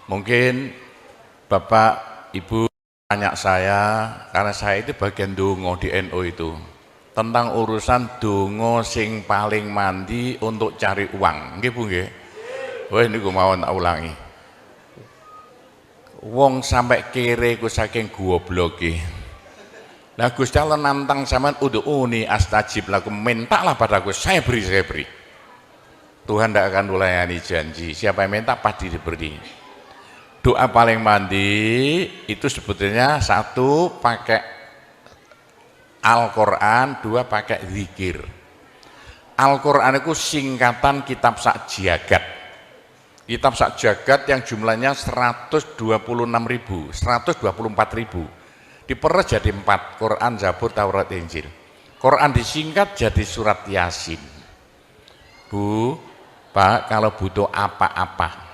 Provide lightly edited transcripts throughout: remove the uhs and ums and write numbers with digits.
Mungkin Bapak Ibu tanya saya, karena saya itu bagian dongo di NU itu, tentang urusan dongo sing paling mandi untuk cari uang. Nggih Bu nggih. Wah niku mawon tak ulangi. Wong sampai kere ku saking gobloke. Lah Gusti Allah nantang sampean ud'uni astajib lakum, mintalah padaku, saya beri, saya beri. Tuhan tidak akan melayani janji, siapa yang minta pasti diberi. Doa paling mandi itu sebetulnya satu pakai Al-Quran, dua pakai zikir. Al-Quran itu singkatan kitab sak jagat. Kitab sak jagat yang jumlahnya 126.000, 124.000. Diperes jadi 4, Quran, Zabur, Taurat, Injil. Quran disingkat jadi surat Yasin. Bu, Pak, kalau butuh apa-apa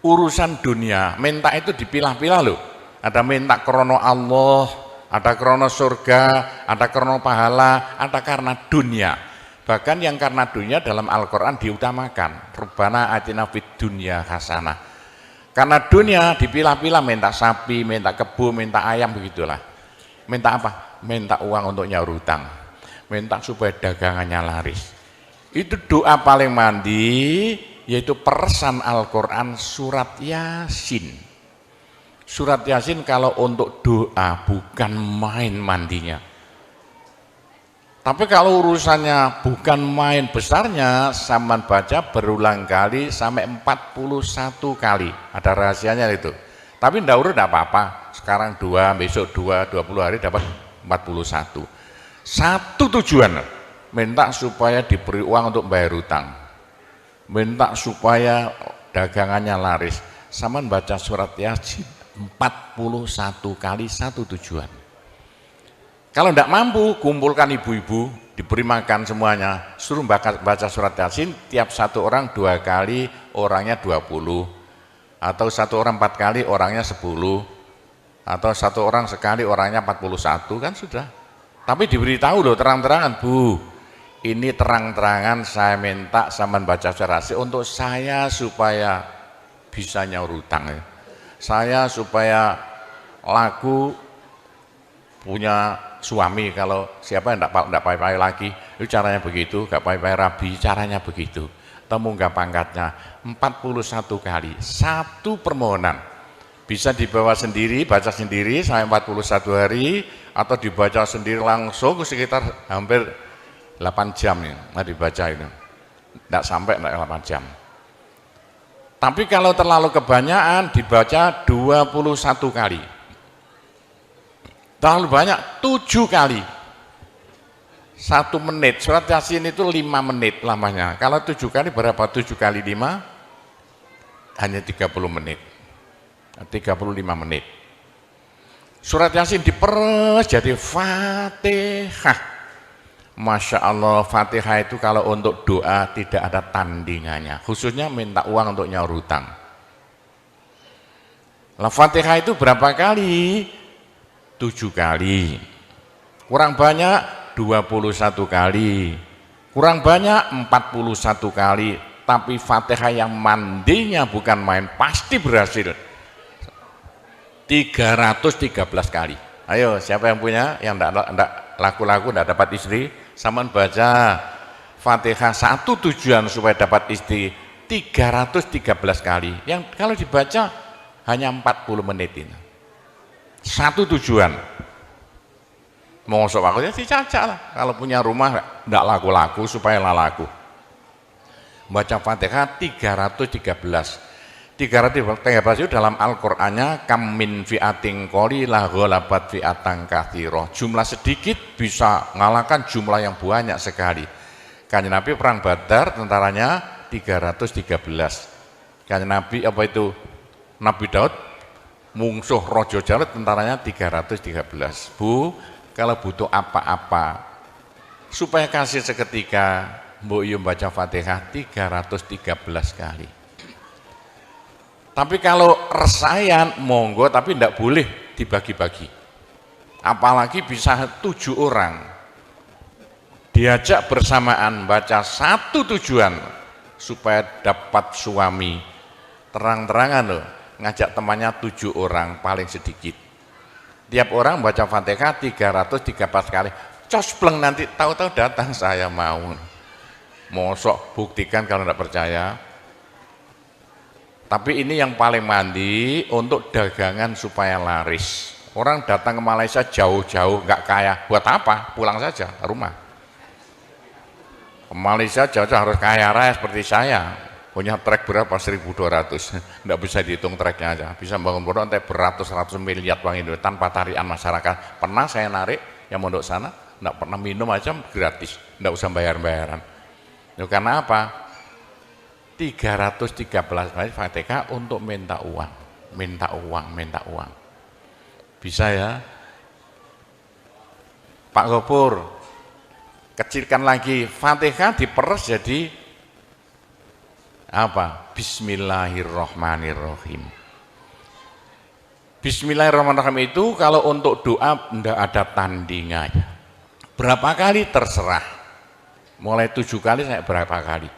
urusan dunia, minta itu dipilah-pilah loh. Ada minta krono Allah, ada krono surga, ada krono pahala, ada karena dunia. Bahkan yang karena dunia dalam Al-Quran diutamakan. Rabbana atina fid dunya hasanah. Karena dunia dipilah-pilah, minta sapi, minta kebo, minta ayam, begitulah. Minta apa? Minta uang untuk nyaur hutang, minta supaya dagangannya laris. Itu doa paling mandi, yaitu peresan Al-Quran surat Yasin. Surat Yasin kalau untuk doa bukan main mandinya. Tapi kalau urusannya bukan main besarnya, sampean baca berulang kali sampai 41 kali. Ada rahasianya itu. Tapi ndak urut enggak apa-apa. Sekarang 2, besok 2, 20 hari dapat 41. Satu tujuan, minta supaya diberi uang untuk bayar hutang. Minta supaya dagangannya laris. Sampean baca surat Yasin 41 kali, satu tujuan. Kalau tidak mampu, kumpulkan ibu-ibu, diberi makan semuanya, suruh baca surat Yasin, tiap satu orang 2 kali, orangnya 20, atau satu orang 4 kali, orangnya 10, atau satu orang sekali, orangnya 41, kan sudah. Tapi diberitahu loh terang-terangan, Bu, ini terang-terangan saya minta sampean baca surat Yasin untuk saya supaya bisa nyaur hutang, ya. Saya supaya laku punya suami, kalau siapa yang tidak payah-payah lagi, itu caranya begitu, gak payah-payah rabi, caranya begitu. Temu gak pangkatnya 41 kali, satu permohonan. Bisa dibawa sendiri, baca sendiri sampai 41 hari, atau dibaca sendiri langsung sekitar hampir 8 jam ya, nah dibaca itu. Tidak sampai 8 jam. Tapi kalau terlalu kebanyakan dibaca 21 kali. Terlalu banyak 7 kali, 1 menit. Surat Yasin itu 5 menit lamanya. Kalau 7 kali berapa? 7 kali 5 hanya 30 menit, 35 menit. Surat Yasin diperes jadi Fatihah. Masya Allah, Fatihah itu kalau untuk doa tidak ada tandingannya, khususnya minta uang untuk nyaur hutang. Lah Fatihah itu berapa kali? 7 kali, kurang banyak 21 kali, kurang banyak 41 kali. Tapi Fatihah yang mandinya bukan main, pasti berhasil 313 kali. Ayo siapa yang punya, yang enggak laku-laku, enggak dapat istri, sama baca Fatihah, satu tujuan supaya dapat istri 313 kali. Yang kalau dibaca hanya 40 menit ini. Satu tujuan. Mau sok aku ya dicacak lah. Kalau punya rumah enggak laku-laku supaya laku. Baca Fatihah 313. 313 itu dalam Al-Qur'annya kam min fi'atin qalilah ghalabat fi'atan katsirah. Jumlah sedikit bisa ngalahkan jumlah yang banyak sekali. Kanjeng Nabi perang Badar tentaranya 313. Kanjeng Nabi apa itu? Nabi Daud mungsuh Raja Jalut tentaranya 313. Bu, kalau butuh apa-apa supaya kasih seketika, mbok yo baca Fatihah 313 kali. Tapi kalau resayan monggo, tapi tidak boleh dibagi-bagi. Apalagi bisa 7 orang diajak bersamaan baca satu tujuan supaya dapat suami. Terang-terangan loh. ngajak temannya 7 orang paling sedikit. Tiap orang baca Fatihah 313 kali. Cospleng nanti tahu-tahu datang saya mau. Mosok buktikan kalau tidak percaya. Tapi ini yang paling mandi untuk dagangan supaya laris. Orang datang ke Malaysia jauh-jauh nggak kaya, buat apa? Pulang saja ke rumah. Ke Malaysia jauh-jauh harus kaya raya seperti saya. Punya trek berapa? 1.200. Nggak bisa dihitung treknya aja. Bisa bangun pondok nanti beratus-ratus miliar uang Indonesia tanpa tarian masyarakat. Pernah saya narik yang mondok sana, nggak pernah minum aja gratis, nggak usah bayar-bayaran. Ya, karena apa? 313 kali Fatihah untuk minta uang, minta uang, minta uang. Bisa ya? Pak Gopur, kecilkan lagi, Fatihah diperes jadi apa? Bismillahirrahmanirrahim. Bismillahirrahmanirrahim itu kalau untuk doa tidak ada tandingannya. Berapa kali terserah. Mulai 7 kali saya berapa kali.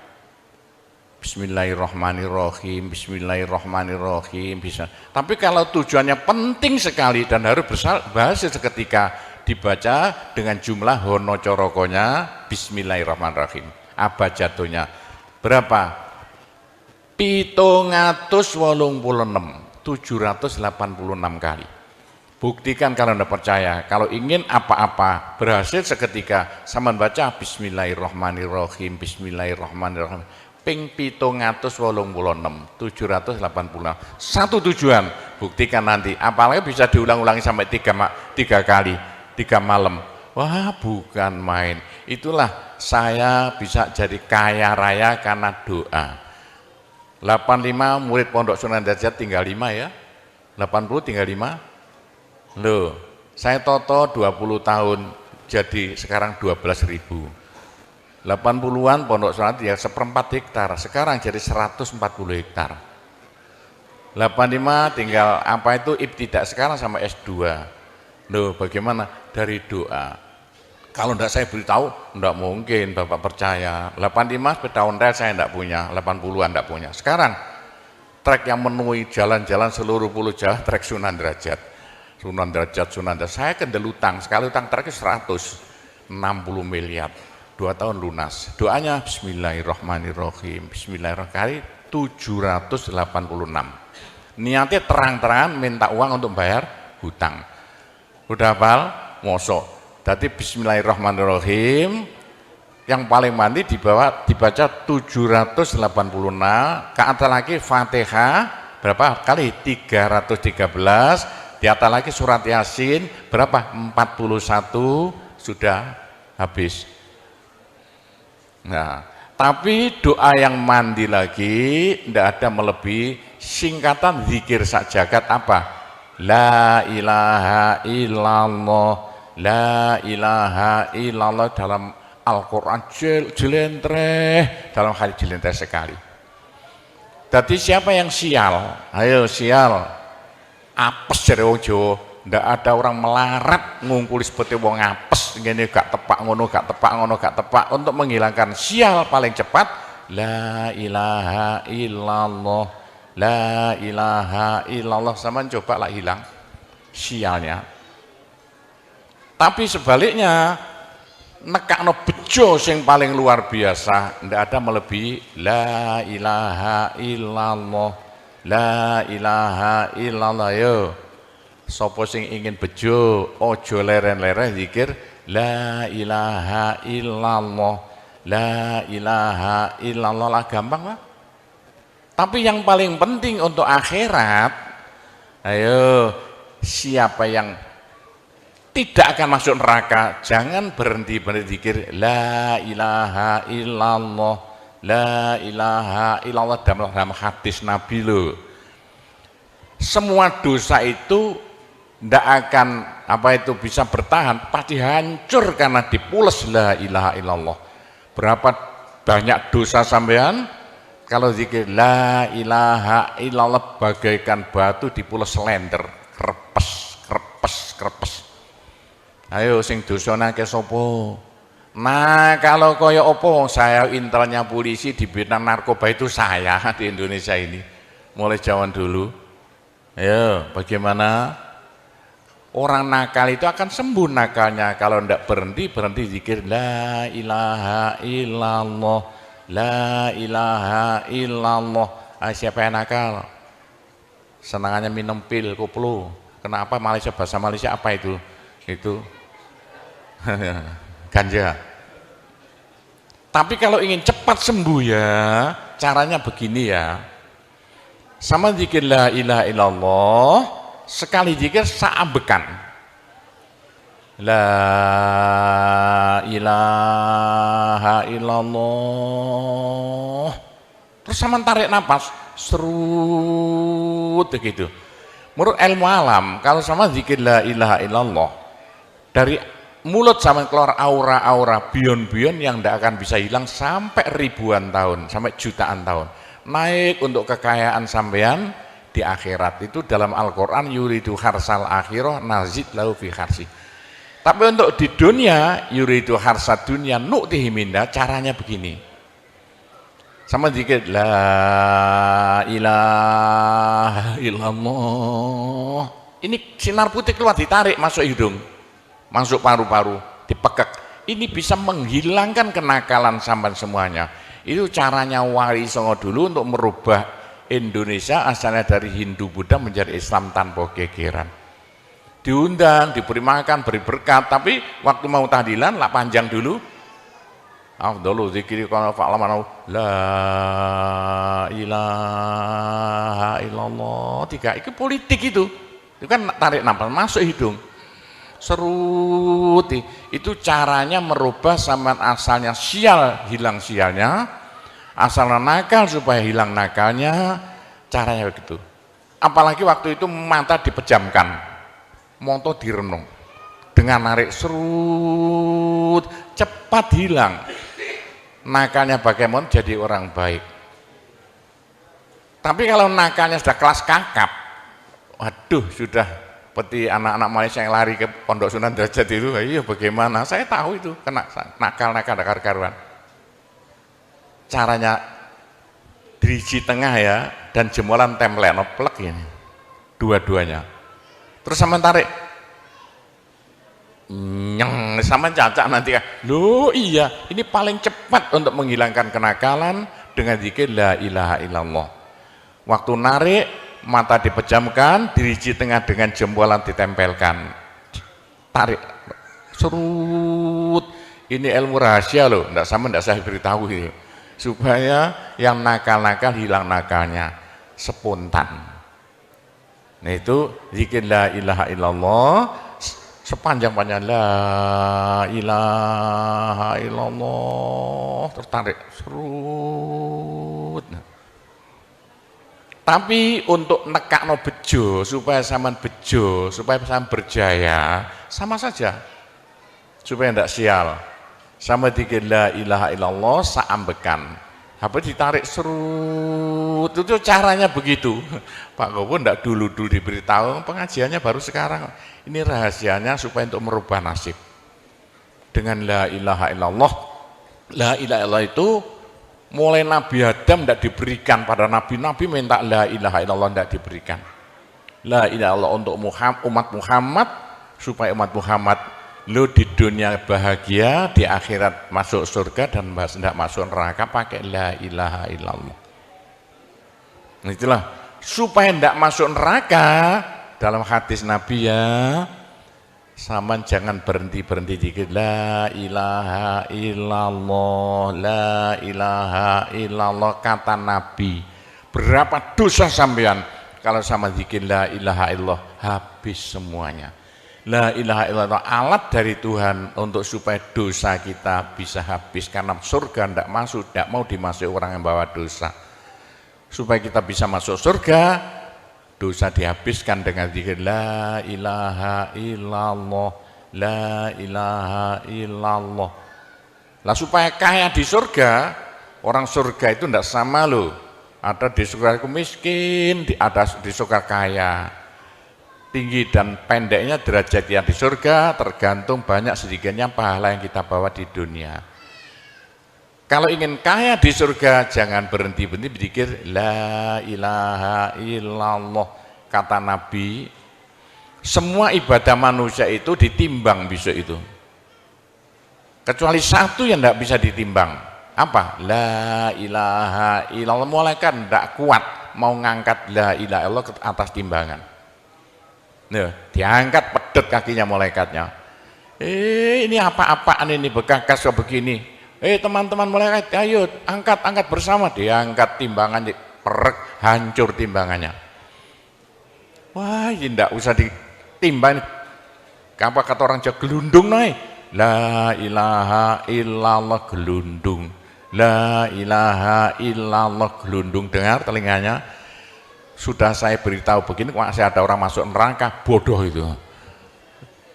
Bismillahirrahmanirrahim, Bismillahirrahmanirrahim bisa. Tapi kalau tujuannya penting sekali dan harus berhasil seketika dibaca dengan jumlah hono corokonya Bismillahirrahmanirrahim. Abjadnya berapa? 786 kali. Buktikan kalau Anda percaya. Kalau ingin apa-apa berhasil seketika, sama baca Bismillahirrahmanirrahim, Bismillahirrahmanirrahim. Ping 786. Satu tujuan, buktikan nanti. Apalagi bisa diulang-ulangi sampai 3 kali, 3 malam. Wah, bukan main. Itulah saya bisa jadi kaya raya karena doa. 85 murid Pondok Sunan Derajat tinggal 5 ya. 80 tinggal 5. Loh, saya toto 20 tahun jadi sekarang 12.000. 80-an Pondok Sunan ya 1/4 hektar, sekarang jadi 140 hektar. 85 tinggal apa itu ibtidak sekarang sama S2. Loh, bagaimana? Dari doa. Kalau tidak saya beritahu, tidak mungkin Bapak percaya. 85 sepeda ontel saya tidak punya, 80-an tidak punya. Sekarang trek yang memenuhi jalan-jalan seluruh pulau Jawa, trek Sunan Derajat. Sunan Derajat. Saya kendel utang, sekali utang treknya 160 miliar. 2 tahun lunas. Doanya Bismillahirrahmanirrahim. Bismillahirrahmanirrahim 786. Niatnya terang-terangan minta uang untuk bayar hutang. Udah hafal? Mosok. Jadi Bismillahirrahmanirrahim yang paling mandi dibaca 786, ke atas lagi Fatihah berapa kali? 313, di atas lagi surat Yasin berapa? 41, sudah habis. Nah, tapi doa yang mandi lagi tidak ada melebihi singkatan zikir sak jagat apa? La ilaha illallah, la ilaha illallah dalam Al-Quran jelentreh, dalam hadis jelentreh sekali. Jadi siapa yang sial? Ayo sial, apes dari wong Jawa. Ndak ada orang melarat ngungkuli seperti wong apes ngene gak tepak ngono gak tepak ngono gak tepak. Untuk menghilangkan sial paling cepat la ilaha illallah, la ilaha illallah. Sama coba lah hilang sialnya. Tapi sebaliknya nekakno bejo sing paling luar biasa ndak ada melebihi la ilaha illallah, la ilaha illallah. Yo sapa sing ingin bejo ojo leren-leren zikir la ilaha illallah, la ilaha illallah lah, gampang lah. Tapi yang paling penting untuk akhirat, ayo siapa yang tidak akan masuk neraka jangan berhenti berzikir la ilaha illallah, la ilaha illallah dalam hadis Nabi loh. Semua dosa itu tidak akan bisa bertahan, pasti hancur karena dipules la ilaha illallah. Berapa banyak dosa sampean kalau zikir la ilaha illallah bagaikan batu dipules lender, krepes krepes krepes. Ayo sing dosane akeh sapa? Nah, kalau kaya opo saya intelnya polisi di bidang narkoba itu saya di Indonesia ini mulai zaman dulu. Ayo, bagaimana? Orang nakal itu akan sembuh nakalnya kalau tidak berhenti zikir la ilaha illallah, la ilaha illallah. Siapa yang nakal? Senangannya minum pil, koplo. Kenapa Malaysia, bahasa Malaysia apa itu? Itu ganja. Tapi kalau ingin cepat sembuh ya, caranya begini ya. Sama zikir la ilaha illallah, sekali zikir saambekan. La ilaha illallah. Terus sama tarik nafas, serut begitu. Menurut ilmu alam, kalau sama zikir la ilaha illallah, dari mulut sama keluar aura-aura bion-bion yang tidak akan bisa hilang sampai ribuan tahun, sampai jutaan tahun. Naik untuk kekayaan sampean di akhirat. Itu dalam Al-Quran, yuridu harsal akhirah nazid lahu fi harsi. Tapi untuk di dunia, yuridu harsad dunia nu'tihi minda, caranya begini. Sama dikit la ilaha illallah. Ini sinar putih keluar, ditarik masuk hidung, masuk paru-paru, dipekek. Ini bisa menghilangkan kenakalan sampai semuanya. Itu caranya Wali Songo dulu untuk merubah Indonesia asalnya dari Hindu Buddha menjadi Islam tanpa gegeran. Diundang, diberi makan, beri berkat, tapi waktu mau tahlilan lah panjang dulu. Afdalu zikri kana fa'laman la ilaha illallah. Tiga itu politik itu kan tarik nafas masuk hidung. Serut itu caranya merubah zaman asalnya sial hilang sialnya, asalnya nakal supaya hilang nakalnya, caranya begitu. Apalagi waktu itu mata dipejamkan, moto direnung, dengan narik serut cepat hilang nakalnya, bagaimana jadi orang baik. Tapi kalau nakalnya sudah kelas kakap, waduh sudah seperti anak-anak Malaysia yang lari ke Pondok Sunan Derajat itu, iya bagaimana? Saya tahu itu kena nakal-nakal karuan. Caranya diriji tengah ya, dan jemuran template plek ini, dua-duanya. Terus sama tarik, nyeng sama cacak nanti kan. Loh iya, ini paling cepat untuk menghilangkan kenakalan dengan zikir la ilaha illallah. Waktu narik, mata dipejamkan, diriji tengah dengan jempolan ditempelkan, tarik, serut. Ini ilmu rahasia loh, tidak saya beritahu ini, supaya yang nakal-nakal hilang nakalnya spontan. Nah itu zikir la ilaha illallah, sepanjang-panjang la ilaha illallah, tertarik, serut. Tapi untuk nekakno bejo, supaya sampean bejo, supaya sampean berjaya, sama saja. Supaya tidak sial. Sama dikir la ilaha illallah saambekan. Apa ditarik serut, itu caranya begitu. Pak Gowo tidak dulu diberitahu, pengajiannya baru sekarang. Ini rahasianya supaya untuk merubah nasib. Dengan la ilaha illallah. La ilaha illallah itu mulai Nabi Adam tidak diberikan, pada nabi-nabi minta la ilaha illallah tidak diberikan. La ilaha illallah untuk umat Muhammad, supaya umat Muhammad lo di dunia bahagia, di akhirat masuk surga, dan tidak masuk neraka pakai la ilaha illallah. Itulah supaya tidak masuk neraka. Dalam hadis Nabi ya, sama jangan berhenti dikit la ilaha illallah, la ilaha illallah, kata Nabi. Berapa dosa sampean kalau sama zikir la ilaha illallah, habis semuanya. La ilaha illallah alat dari Tuhan untuk supaya dosa kita bisa habis, karena surga tidak masuk, tidak mau dimasuki orang yang bawa dosa. Supaya kita bisa masuk surga, dosa dihabiskan dengan zikir la ilaha illallah, la ilaha illallah. Lah supaya kaya di surga, orang surga itu tidak sama loh. Ada di surga miskin, ada di surga kaya. Tinggi dan pendeknya derajat yang di surga tergantung banyak sedikitnya pahala yang kita bawa di dunia. Kalau ingin kaya di surga, jangan berhenti berzikir la ilaha illallah, kata Nabi, semua ibadah manusia itu ditimbang besok itu. Kecuali satu yang tidak bisa ditimbang. Apa? La ilaha illallah. Malaikat tidak kuat mau ngangkat la ilaha illallah ke atas timbangan. Nah, diangkat pedet kakinya malaikatnya. Ini apa-apaan ini bekas begini. Teman-teman malaikat, ayo angkat bersama. Diangkat timbangannya, perek, hancur timbangannya. Wah, ini tidak usah ditimbang. Apa kata orang Jawa, gelundung naik. La ilaha illallah, gelundung. La ilaha illallah, gelundung. Dengar telinganya. Sudah saya beritahu begini, masih ada orang masuk neraka, bodoh itu.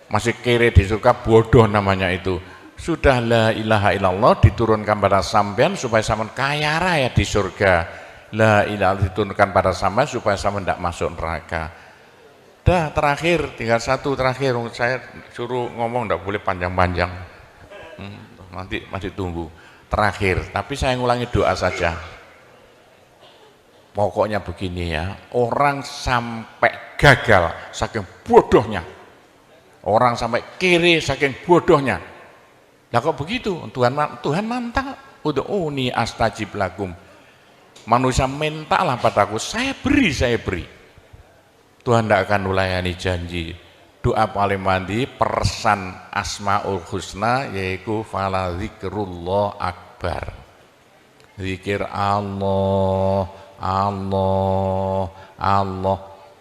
Masih kere di surga, bodoh namanya itu. Sudah la ilaha illallah diturunkan pada sampean supaya sampean kaya raya di surga. La ilaha diturunkan pada sampean supaya sampean tidak masuk neraka. Dah, terakhir, tinggal satu terakhir. Saya suruh ngomong tidak boleh panjang-panjang. Nanti masih tunggu. Terakhir, tapi saya ngulangi doa saja. Pokoknya begini ya, orang sampai gagal saking bodohnya, orang sampai kiri saking bodohnya. Lah kok begitu? Tuhan mantap. Ud'uni astajib lakum. Manusia mintalah padaku, saya beri. Tuhan tidak akan melayani janji. Doa paling mandi persan Asmaul Husna yaitu fala zikrullah akbar. Zikir Allah.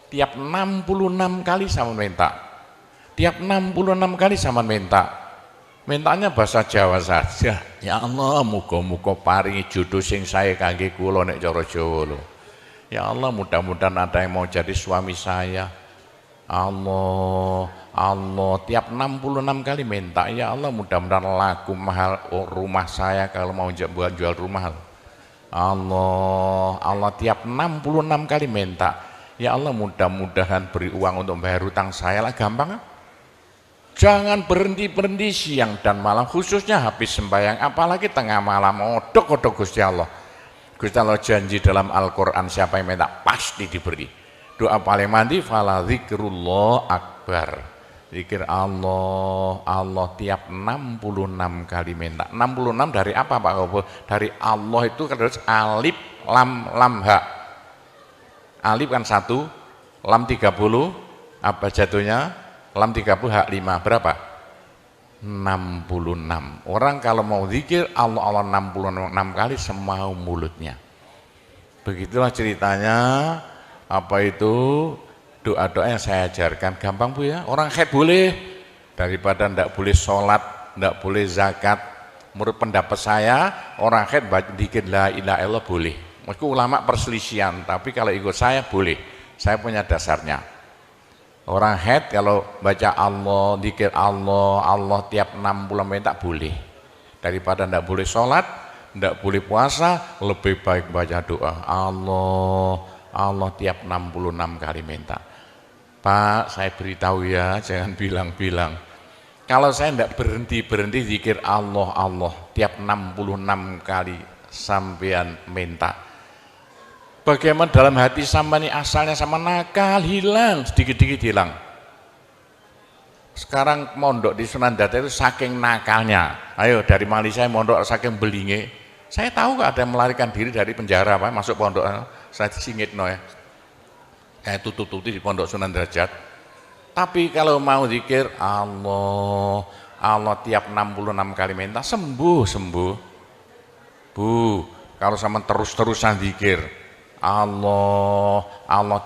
Tiap 66 kali sama minta. Tiap 66 kali sama minta. Mintanya bahasa Jawa saja. Ya Allah, muga-muga paringi jodoh sing saya kangge kula nek cara Jawa lho. Ya Allah, mudah-mudahan ada yang mau jadi suami saya. Allah, tiap 66 kali minta. Ya Allah, mudah-mudahan laku mahal rumah saya kalau mau jual rumah. Allah tiap 66 kali minta. Ya Allah, mudah-mudahan beri uang untuk bayar hutang saya lah, gampang. Jangan berhenti siang dan malam, khususnya habis sembahyang, apalagi tengah malam. Odok Gusti Allah. Gusti Allah janji dalam Al-Quran, siapa yang minta pasti diberi. Doa paling mandi fala zikrullah akbar. Zikir Allah tiap 66 kali minta. 66 dari apa Pak Kobo? Dari Allah itu kan alif lam ha. Alif kan 1, lam 30, apa jatuhnya? Lam 30 hak 5, berapa? 66. Orang kalau mau zikir Allah 66 kali semau mulutnya. Begitulah ceritanya. Apa itu? Doa-doa yang saya ajarkan gampang Bu ya. Orang haid boleh, daripada ndak boleh sholat, ndak boleh zakat. Menurut pendapat saya, orang haid dikit la ilaha illallah boleh. Meskipun ulama perselisihan, tapi kalau ikut saya boleh. Saya punya dasarnya. Orang haid kalau baca Allah, dikit Allah tiap 60 menit tak boleh. Daripada ndak boleh sholat, ndak boleh puasa, lebih baik baca doa Allah tiap 66 kali minta. Pak, saya beritahu ya, jangan bilang-bilang. Kalau saya tidak berhenti zikir Allah tiap 66 kali sampean minta. Bagaimana dalam hati sama ini asalnya sama nakal, hilang, sedikit-sedikit hilang. Sekarang mondok di Sunan Data itu saking nakalnya. Ayo dari Malaysia mondok saking belinge. Saya tahu ada yang melarikan diri dari penjara, Pak, masuk pondok. Saya singit ya. Kayak tutup-tutup di pondok Sunan Derajat. Tapi kalau mau zikir Allah tiap 66 kali minta sembuh. Bu, kalau sama terus-terusan zikir Allah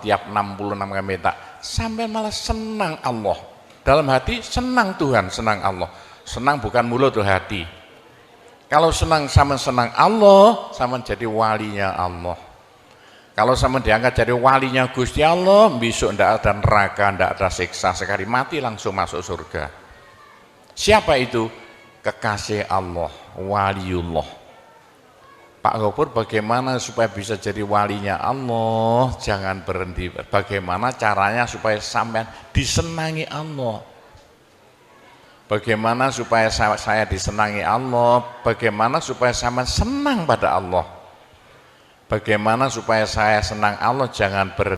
tiap 66 kali minta, sampai malah senang Allah. Dalam hati senang Tuhan, senang Allah. Senang bukan mulut tuh hati. Kalau senang Allah, sama jadi walinya Allah. Kalau sama diangkat jadi walinya Gusti Allah, besok ndak ada neraka, ndak ada siksa, sekali mati langsung masuk surga. Siapa itu? Kekasih Allah, waliullah. Pak Gopur, bagaimana supaya bisa jadi walinya Allah? Jangan berhenti. Bagaimana caranya supaya sampean disenangi Allah? Bagaimana supaya saya disenangi Allah? Bagaimana supaya sampean senang pada Allah? Bagaimana supaya saya senang Allah? Jangan berhenti.